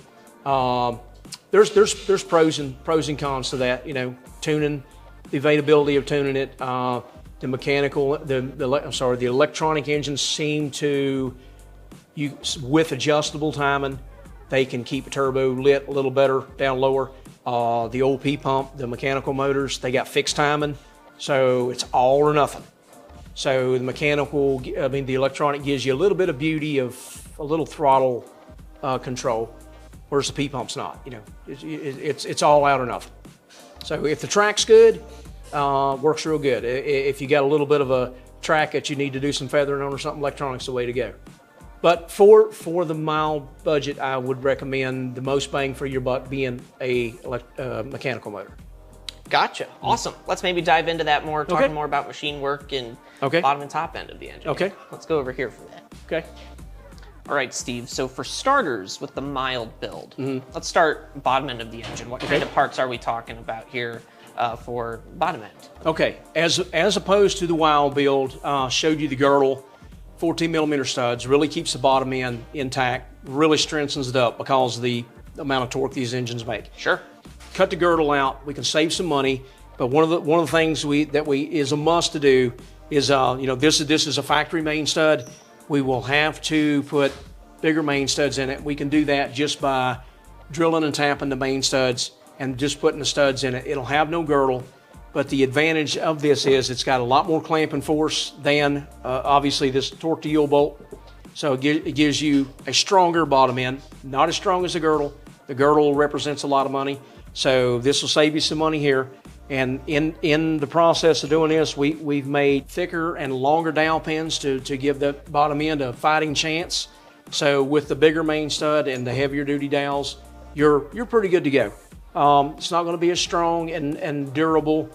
There's pros and cons to that. You know, tuning, the availability of tuning it. The electronic engines seem to, with adjustable timing, they can keep a turbo lit a little better down lower. The old P pump, the mechanical motors, they got fixed timing, so it's all or nothing. So the electronic gives you a little bit of beauty of a little throttle control, whereas the P pump's not. You know, it's all out or nothing. So if the track's good, works real good. If you got a little bit of a track that you need to do some feathering on or something, electronic's the way to go. But for the mild budget, I would recommend the most bang for your buck being a mechanical motor. Gotcha. Awesome. Let's maybe dive into that more, talking more about machine work and bottom and top end of the engine. Okay. Let's go over here for that. Okay. All right, Steve. So for starters, with the mild build, let's start bottom end of the engine. What kind of parts are we talking about here for bottom end? Okay. As opposed to the wild build, showed you the girdle, 14 millimeter studs, really keeps the bottom end intact, really strengthens it up because of the amount of torque these engines make. Sure. Cut the girdle out, we can save some money, but one of the things that is a must to do is this is a factory main stud. We will have to put bigger main studs in it. We can do that just by drilling and tapping the main studs and just putting the studs in it. It'll have no girdle, but the advantage of this is it's got a lot more clamping force than obviously this torque to yield bolt. So it gives you a stronger bottom end, not as strong as the girdle. The girdle represents a lot of money. So this will save you some money here. And in the process of doing this, we've made thicker and longer dowel pins to give the bottom end a fighting chance. So with the bigger main stud and the heavier duty dowels, you're pretty good to go. It's not going to be as strong and durable.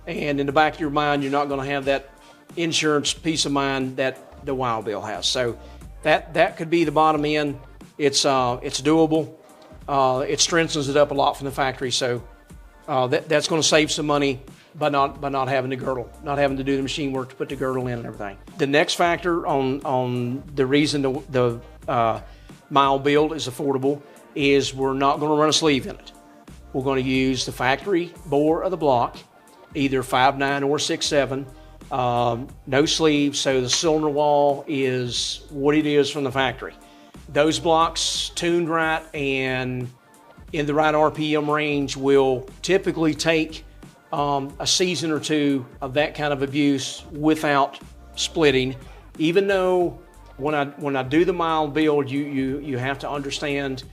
And in the back of your mind, you're not going to have that insurance peace of mind that the wild build has. So that could be the bottom end. It's doable. It strengthens it up a lot from the factory, so that's going to save some money by not having the girdle, not having to do the machine work to put the girdle in and everything. The next factor on the reason the mild build is affordable is we're not going to run a sleeve in it. We're going to use the factory bore of the block, either 5.9 or 6.7, no sleeves, so the cylinder wall is what it is from the factory. Those blocks tuned right and in the right RPM range will typically take a season or two of that kind of abuse without splitting. Even though when I do the mild build, you have to understand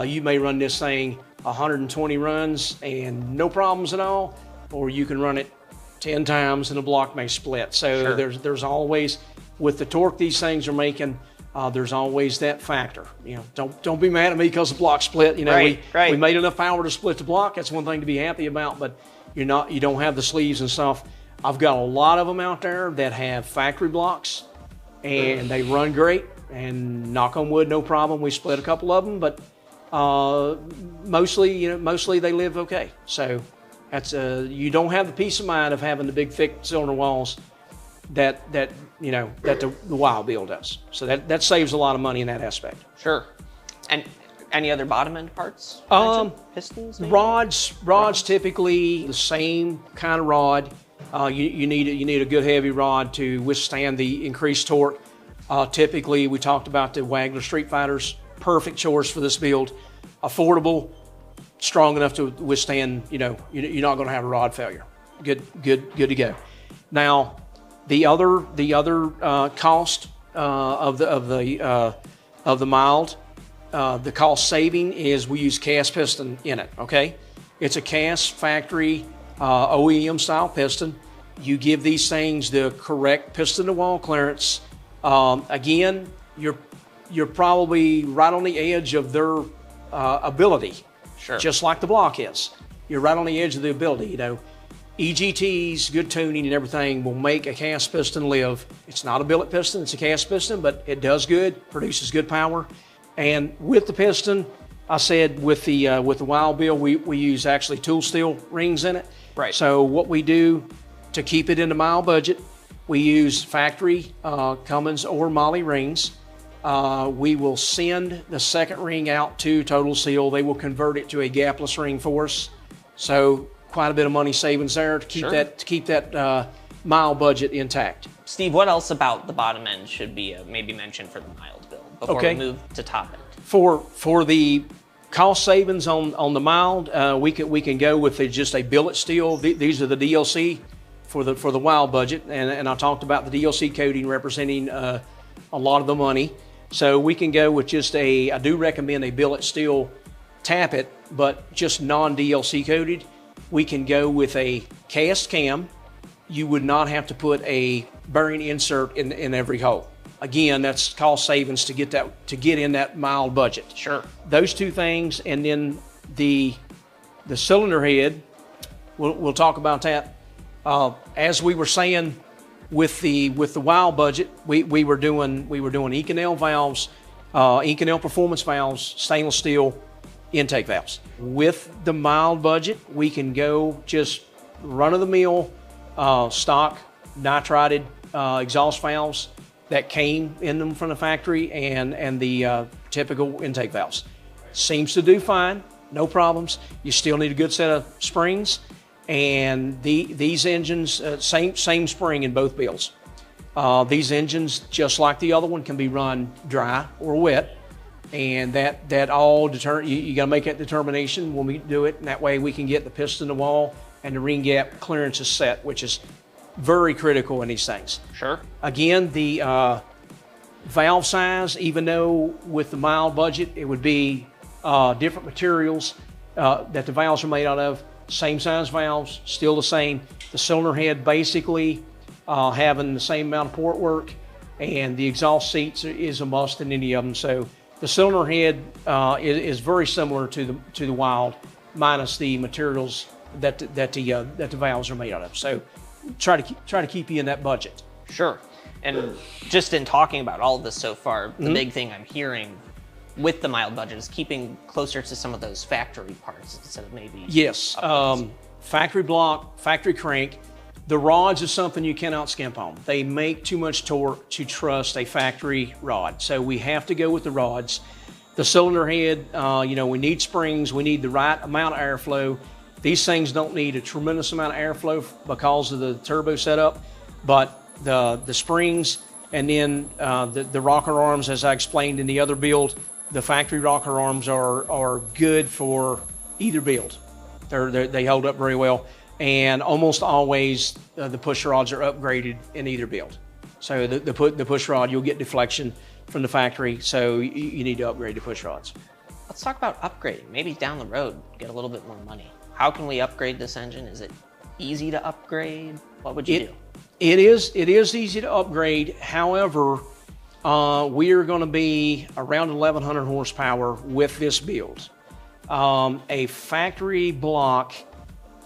you may run this thing 120 runs and no problems at all, or you can run it 10 times and the block may split. So there's always, with the torque these things are making, there's always that factor. You know, don't be mad at me because the block split. You know, we made enough power to split the block. That's one thing to be happy about, but you don't have the sleeves and stuff. I've got a lot of them out there that have factory blocks and they run great, and knock on wood, no problem. We split a couple of them, but mostly they live okay. So that's you don't have the peace of mind of having the big thick cylinder walls that the wild build does. So that saves a lot of money in that aspect. Sure. And any other bottom end parts? Pistons, maybe? Rods typically the same kind of rod. You need a good heavy rod to withstand the increased torque. Typically, we talked about the Wagner Street Fighters, perfect choice for this build. Affordable, strong enough to withstand. You're not going to have a rod failure. Good to go. Now, the other cost of the mild. The cost saving is we use cast piston in it. Okay, it's a cast factory OEM style piston. You give these things the correct piston to wall clearance. Again, you're probably right on the edge of their ability, Sure. just like the block is. You're right on the edge of the ability. You know, EGTs, good tuning and everything will make a cast piston live. It's not a billet piston, it's a cast piston, but it does good, produces good power. And with the piston, I said with the wild bill, we use actually tool steel rings in it. Right. So what we do to keep it in the mile budget, we use factory Cummins or Molle rings. We will send the second ring out to Total Seal. They will convert it to a gapless ring for us. So quite a bit of money savings there to keep that mile budget intact. Steve, what else about the bottom end should be maybe mentioned for the mild build before we move to top end? For the cost savings on the mild, we can go with just a billet steel. These are the DLC for the wild budget, and I talked about the DLC coating representing a lot of the money. So we can go with just I do recommend a billet steel tappet, but just non-DLC coated. We can go with a cast cam. You would not have to put a bearing insert in every hole. Again, that's cost savings to get in that mild budget. Sure. Those two things, and then the cylinder head. We'll talk about that. As we were saying, with the wild budget, we were doing Inconel valves, Inconel performance valves, stainless steel intake valves. With the mild budget, we can go just run-of-the-mill stock nitrided exhaust valves that came in them from the factory, and the typical intake valves. Seems to do fine, no problems. You still need a good set of springs, and these engines, same spring in both builds. These engines, just like the other one, can be run dry or wet, and that all you got to make that determination when we do it, and that way we can get the piston to wall and the ring gap clearance is set, which is very critical in these things. Sure. Again, the valve size, even though with the mild budget it would be different materials that the valves are made out of, same size valves, still the same. The cylinder head basically having the same amount of port work, and the exhaust seats is a must in any of them. So the cylinder head is very similar to the wild, minus the materials that the valves are made out of. So try to keep you in that budget. Sure. And just in talking about all of this so far, the big thing I'm hearing with the mild budget is keeping closer to some of those factory parts instead of maybe. Yes. Factory block, factory crank. The rods is something you cannot skimp on. They make too much torque to trust a factory rod. So we have to go with the rods. The cylinder head, we need springs. We need the right amount of airflow. These things don't need a tremendous amount of airflow because of the turbo setup, but the springs and then the rocker arms, as I explained in the other build, the factory rocker arms are good for either build. They hold up very well, and almost always the push rods are upgraded in either build. So the push rod, you'll get deflection from the factory, so you need to upgrade the push rods. Let's talk about upgrading. Maybe down the road, get a little bit more money. How can we upgrade this engine? Is it easy to upgrade? What would you do? It is easy to upgrade. However, we are going to be around 1,100 horsepower with this build. A factory block,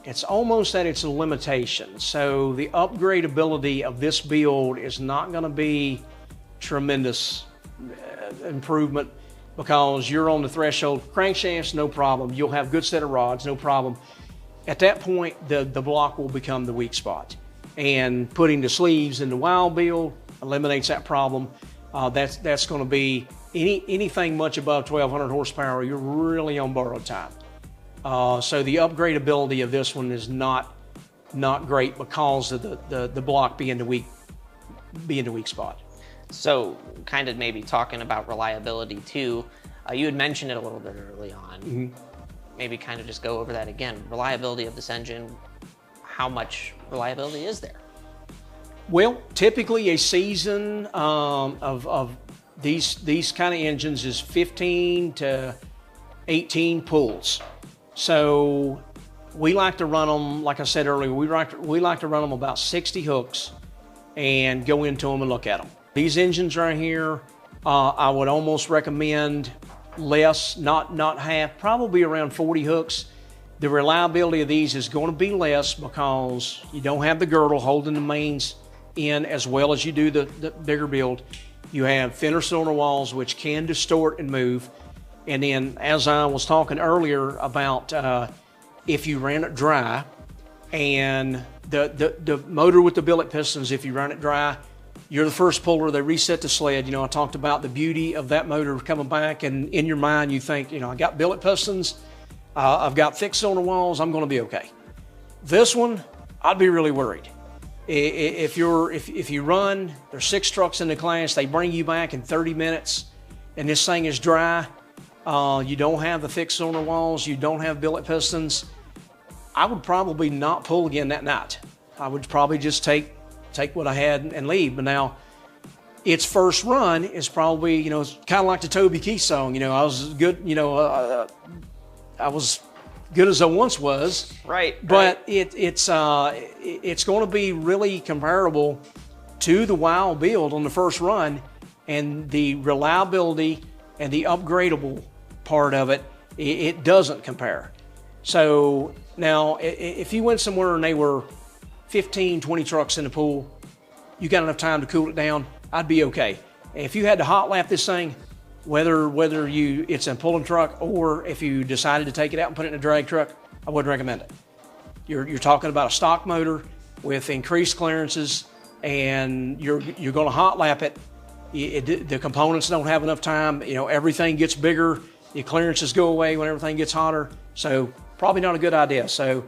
it's almost at its limitation. So the upgradability of this build is not going to be tremendous improvement, because you're on the threshold. Crankshafts, no problem. You'll have good set of rods, no problem. At that point, the block will become the weak spot. And putting the sleeves in the wild build eliminates that problem. That's going to be anything much above 1,200 horsepower, you're really on borrowed time. So the upgradability of this one is not great because of the block being the weak spot. So kind of maybe talking about reliability too, you had mentioned it a little bit early on. Maybe kind of just go over that again. Reliability of this engine, how much reliability is there? Well, typically a season of these kind of engines is 15 to 18 pulls. So we like to run them, like I said earlier, we like to run them about 60 hooks and go into them and look at them. These engines right here, I would almost recommend less, not half, probably around 40 hooks. The reliability of these is going to be less because you don't have the girdle holding the mains in as well as you do the bigger build. You have thinner cylinder walls which can distort and move. And then, as I was talking earlier about if you ran it dry, and the motor with the billet pistons, if you run it dry, you're the first puller, they reset the sled. You know, I talked about the beauty of that motor coming back, and in your mind you think, you know, I got billet pistons, I've got thick cylinder walls, I'm gonna be okay. This one, I'd be really worried. If you run, there's 6 trucks in the class, they bring you back in 30 minutes, and this thing is dry, you don't have the thick cylinder walls, you don't have billet pistons, I would probably not pull again that night. I would probably just take what I had and leave. But now, its first run is probably, you know, it's kind of like the Toby Keith song, you know, I was good, you know, I was good as I once was. Right. But it's going to be really comparable to the Wild build on the first run, and the reliability and the upgradable part of it doesn't compare. So now, if you went somewhere and they were 15, 20 trucks in the pool, you got enough time to cool it down, I'd be okay. If you had to hot lap this thing, whether it's a pulling truck or if you decided to take it out and put it in a drag truck, I wouldn't recommend it. You're talking about a stock motor with increased clearances, and you're going to hot lap it. The components don't have enough time. You know, everything gets bigger. The clearances go away when everything gets hotter. So probably not a good idea. So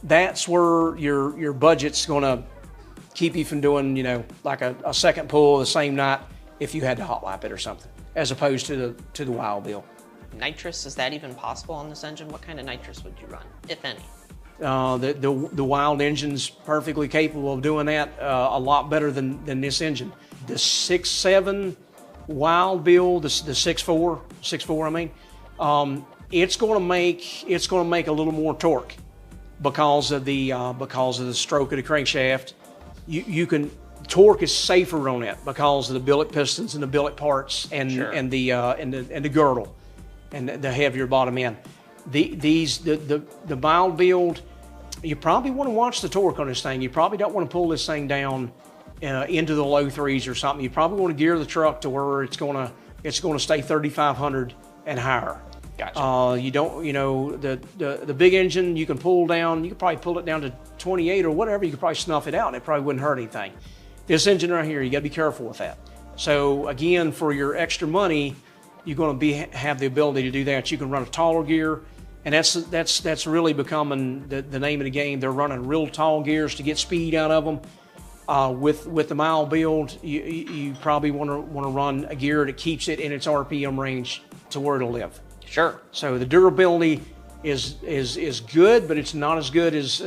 that's where your budget's going to keep you from doing, you know, like a second pull the same night if you had to hot lap it or something, as opposed to the Wild build. Nitrous, is that even possible on this engine? What kind of nitrous would you run, if any? The Wild engine's perfectly capable of doing that a lot better than this engine. The 6.7 Wild build, the 6.4 I mean, it's going to make a little more torque because of the stroke of the crankshaft. Torque is safer on it because of the billet pistons and the billet parts and Sure. and the girdle and the heavier bottom end. The Wild build, you probably want to watch the torque on this thing. You probably don't want to pull this thing down into the low 3s or something. You probably want to gear the truck to where it's going to stay 3,500 and higher. Gotcha. You don't, you know, the big engine you can pull down. You could probably pull it down to 28 or whatever. You could probably snuff it out, and it probably wouldn't hurt anything. This engine right here, you got to be careful with that. So again, for your extra money, you're going to have the ability to do that. You can run a taller gear, and that's really becoming the name of the game. They're running real tall gears to get speed out of them. With the Wild build, you probably want to run a gear that keeps it in its RPM range to where it'll live. Sure. So the durability is good, but it's not as good as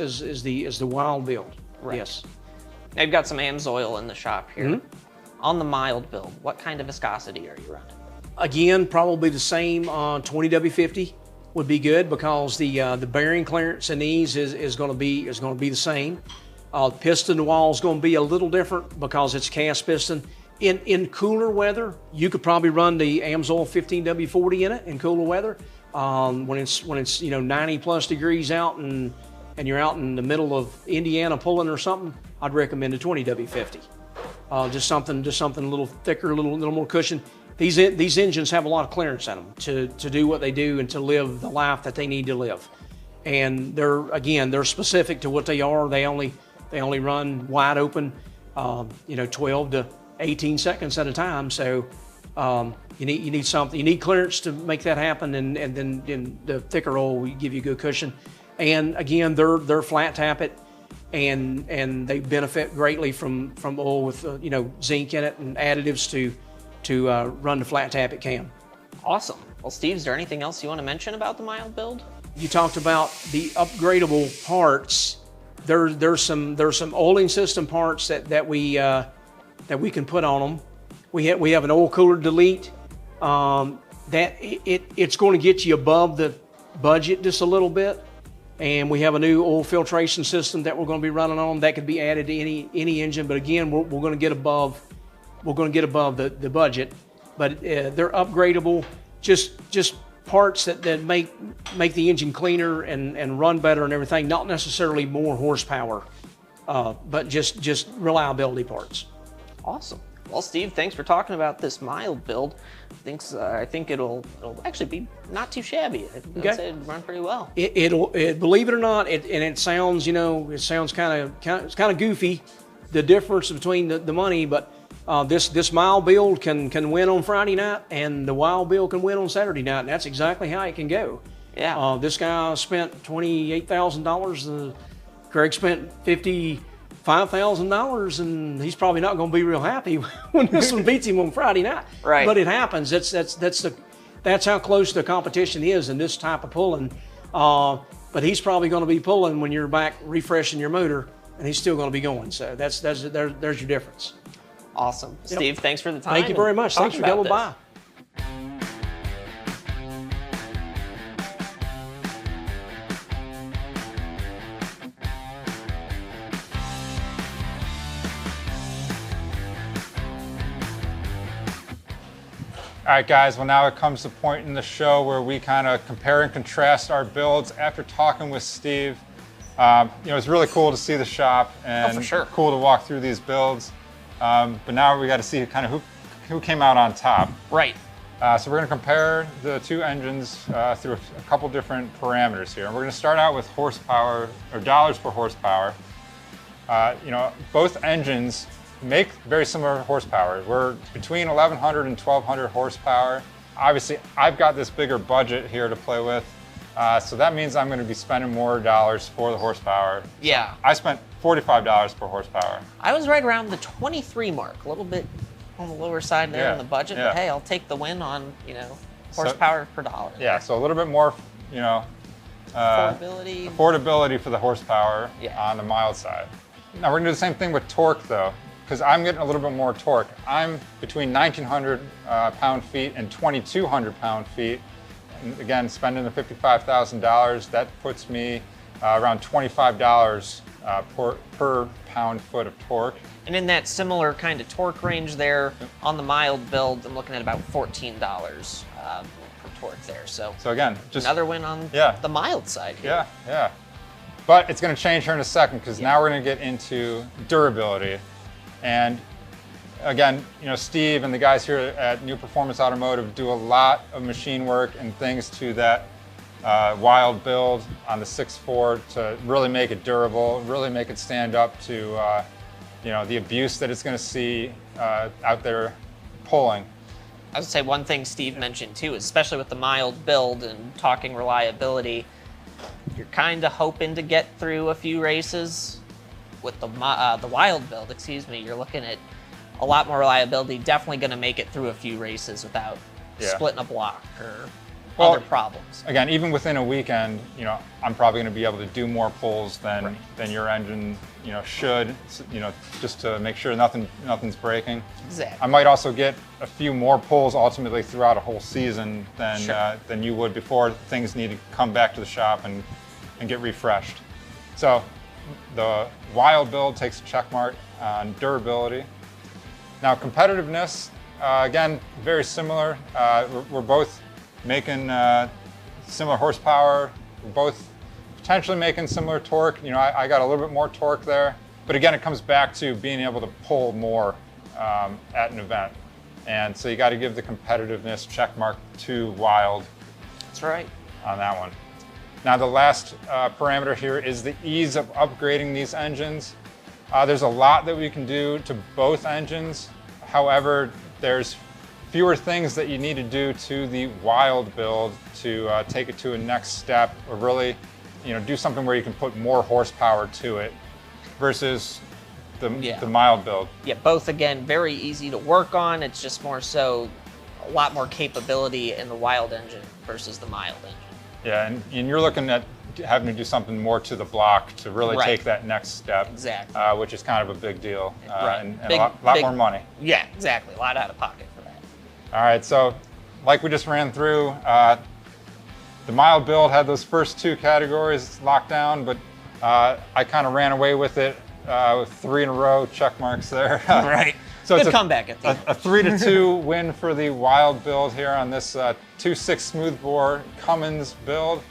the Wild build. Right. Yes. Now you've got some AMSOIL in the shop here. Mm-hmm. On the mild build, what kind of viscosity are you running? Again, probably the same 20W50 would be good because the bearing clearance in these is going to be the same. Piston wall is going to be a little different because it's cast piston. In cooler weather, you could probably run the AMSOIL 15W40 in it in cooler weather. When it's 90 plus degrees out and you're out in the middle of Indiana pulling or something, I'd recommend a 20W50. Just something a little thicker, a little more cushion. These engines have a lot of clearance in them to do what they do and to live the life that they need to live. And they're specific to what they are. They only run wide open, 12 to 18 seconds at a time. So you need something. You need clearance to make that happen, and then the thicker oil will give you a good cushion. And again, they're flat tappet, and they benefit greatly from oil with zinc in it and additives to run the flat tappet cam. Awesome. Well, Steve, is there anything else you want to mention about the mild build? You talked about the upgradable parts There's some oiling system parts that we can put on them. We have an oil cooler delete. It's going to get you above the budget just a little bit. And we have a new oil filtration system that we're going to be running on that could be added to any engine. But again, we're going to get above the budget. But they're upgradable, just parts that make the engine cleaner and run better and everything. Not necessarily more horsepower, but just reliability parts. Awesome. Well, Steve, thanks for talking about this mild build. I think it'll actually be not too shabby. I'd say it'll run pretty well. Believe it or not, it sounds kind of goofy, the difference between the money, but this mild build can win on Friday night, and the wild build can win on Saturday night, and that's exactly how it can go. Yeah. This guy spent $28,000. Craig spent $55,000, and he's probably not going to be real happy when this one beats him on Friday night. Right. But it happens. That's how close the competition is in this type of pulling. But he's probably going to be pulling when you're back refreshing your motor, and he's still going to be going. So there's your difference. Awesome. Yep. Steve, thanks for the time. Thank you very much. Thanks for coming by. All right, guys, well, now it comes the point in the show where we kind of compare and contrast our builds. After talking with Steve, it's really cool to see the shop and for sure. Cool to walk through these builds. But now we got to see kind of who came out on top. Right. So we're going to compare the two engines through a couple different parameters here. And we're going to start out with horsepower, or dollars per horsepower. Both engines make very similar horsepower. We're between 1,100 and 1,200 horsepower. Obviously, I've got this bigger budget here to play with, so that means I'm going to be spending more dollars for the horsepower. Yeah. I spent $45 per horsepower. I was right around the 23 mark, a little bit on the lower side there on the budget, but hey, I'll take the win on, horsepower per dollar. Yeah, so a little bit more, affordability for the horsepower on the mild side. Now we're going to do the same thing with torque though, because I'm getting a little bit more torque. I'm between 1,900 pound-feet and 2,200 pound-feet. And again, spending the $55,000, that puts me around $25 per pound-foot of torque. And in that similar kind of torque range there, on the mild build, I'm looking at about $14 per torque there. So again, just another win on the mild side here. Yeah. But it's going to change here in a second, because now we're going to get into durability. And again, Steve and the guys here at New Performance Automotive do a lot of machine work and things to that wild build on the 6.4 to really make it durable, really make it stand up to the abuse that it's going to see out there pulling. I would say one thing Steve mentioned too, especially with the mild build and talking reliability, you're kind of hoping to get through a few races. With the wild build, you're looking at a lot more reliability. Definitely going to make it through a few races without splitting a block or other problems. Again, even within a weekend, I'm probably going to be able to do more pulls than your engine, should, just to make sure nothing's breaking. Exactly. I might also get a few more pulls ultimately throughout a whole season than you would before things need to come back to the shop and get refreshed. So the wild build takes a check mark on durability. Now competitiveness, again, very similar. We're both making similar horsepower. We're both potentially making similar torque. I got a little bit more torque there. But again, it comes back to being able to pull more at an event. And so you got to give the competitiveness check mark to wild. That's right. On that one. Now the last parameter here is the ease of upgrading these engines. There's a lot that we can do to both engines. However, there's fewer things that you need to do to the wild build to take it to a next step, or really do something where you can put more horsepower to it versus the mild build. Yeah, both again, very easy to work on. It's just more so a lot more capability in the wild engine versus the mild engine. Yeah, and you're looking at having to do something more to the block to really Right. take that next step. Exactly. Which is kind of a big deal, Right. and Big- a lot big- more money. Yeah, exactly. A lot out of pocket for that. All right, so like we just ran through, the mild build had those first two categories locked down, but I kind of ran away with it with 3 in a row, check marks there. Right. So Good it's comeback at the end. a 3-2 win for the wild build here on this 2.6 smoothbore Cummins build.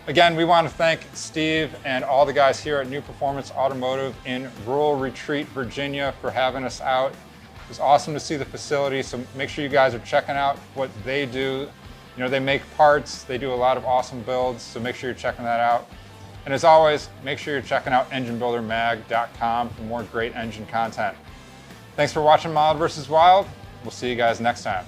Again, we want to thank Steve and all the guys here at New Performance Automotive in rural Retreat, Virginia for having us out. It was awesome to see the facility, so make sure you guys are checking out what they do. You know, they make parts, they do a lot of awesome builds, so make sure you're checking that out. And as always, make sure you're checking out enginebuildermag.com for more great engine content. Thanks for watching Mild vs. Wild. We'll see you guys next time.